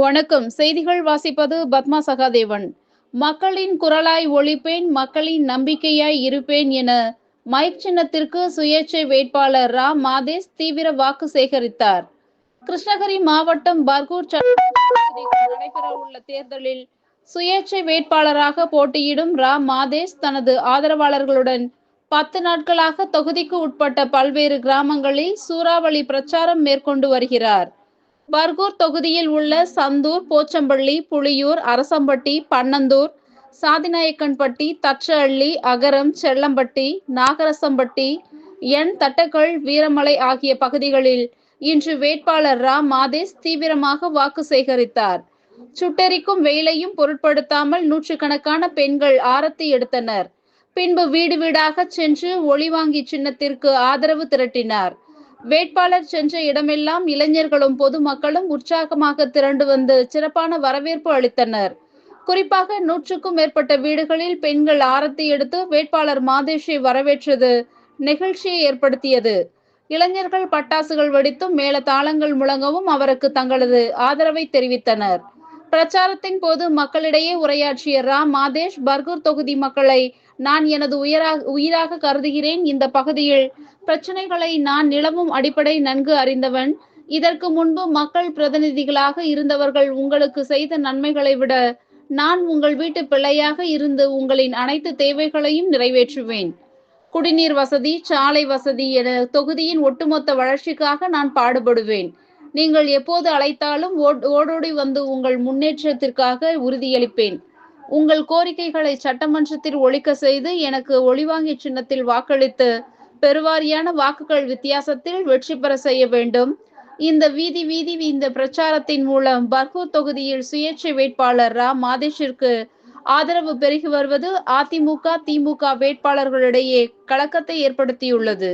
வணக்கம். செய்திகள் வாசிப்பது பத்மா சகாதேவன். மக்களின் குரலாய் ஒலிப்பேன், மக்களின் நம்பிக்கையாய் இருப்பேன் என மைக் சின்னத்திற்கு சுயேட்சை வேட்பாளர் ரா மாதேஷ் தீவிர வாக்கு சேகரித்தார். கிருஷ்ணகிரி மாவட்டம் பர்கூர் தொகுதிக்கு நடைபெறவுள்ள தேர்தலில் சுயேட்சை வேட்பாளராக போட்டியிடும் ரா மாதேஷ் தனது ஆதரவாளர்களுடன் 10 நாட்களாக தொகுதிக்கு உட்பட்ட பல்வேறு கிராமங்களில் சூறாவளி பிரச்சாரம் மேற்கொண்டு வருகிறார். பர்கூர் தொகுதியில் உள்ள சந்தூர், போச்சம்பள்ளி, புளியூர், அரசம்பட்டி, பன்னந்தூர், சாதிநாயக்கன்பட்டி, தச்சஅள்ளி, அகரம், செல்லம்பட்டி, நாகரசம்பட்டி, தட்டக்கல், வீரமலை ஆகிய பகுதிகளில் இன்று வேட்பாளர் ரா மாதேஷ் தீவிரமாக வாக்கு சேகரித்தார். சுட்டெரிக்கும் வெயிலையும் பொருட்படுத்தாமல் நூற்றுக்கணக்கான பெண்கள் ஆரத்தி எடுத்தனர். பின்பு வீடு வீடாக சென்று ஒளிவாங்கி சின்னத்திற்கு ஆதரவு திரட்டினார். வேட்பாளர் சென்ற இடமெல்லாம் இளைஞர்களும் பொதுமக்களும் உற்சாகமாக திரண்டு வந்து சிறப்பான வரவேற்பு அளித்தனர். குறிப்பாக 100க்கும் மேற்பட்ட வீடுகளில் பெண்கள் ஆரத்தி எடுத்து வேட்பாளர் மாதேஷை வரவேற்றது நெகிழ்ச்சியை ஏற்படுத்தியது. இளைஞர்கள் பட்டாசுகள் வெடித்தும் மேல தாளங்கள் முழங்கவும் அவருக்கு தங்களது ஆதரவை தெரிவித்தனர். பிரச்சாரத்தின் போது மக்களிடையே உரையாற்றிய ரா மாதேஷ், பர்கூர் தொகுதி மக்களை நான் எனது உயிராக கருதுகிறேன். இந்த பகுதியில் பிரச்சனைகளை நான் நிலவும் அடிப்படை நன்கு அறிந்தவன். இதற்கு முன்பு மக்கள் பிரதிநிதிகளாக இருந்தவர்கள் உங்களுக்கு செய்த நன்மைகளை விட நான் உங்கள் வீட்டு பிள்ளையாக இருந்து உங்களின் அனைத்து தேவைகளையும் நிறைவேற்றுவேன். குடிநீர் வசதி, சாலை வசதி என தொகுதியின் ஒட்டுமொத்த வளர்ச்சிக்காக நான் பாடுபடுவேன். நீங்கள் எப்போது அழைத்தாலும் ஓடோடி வந்து உங்கள் முன்னேற்றத்திற்காக உறுதியளிப்பேன். உங்கள் கோரிக்கைகளை சட்டமன்றத்தில் ஒலிக்க செய்து எனக்கு ஒளிவாங்கி சின்னத்தில் வாக்களித்து பெருவாரியான வாக்குகள் வித்தியாசத்தில் வெற்றி பெற செய்ய வேண்டும். இந்த பிரச்சாரத்தின் மூலம் பர்கூர் தொகுதியில் சுயேட்சை வேட்பாளர் ரா மாதேஷிற்கு ஆதரவு பெருகி வருவது அதிமுக, திமுக வேட்பாளர்களிடையே கலக்கத்தை ஏற்படுத்தியுள்ளது.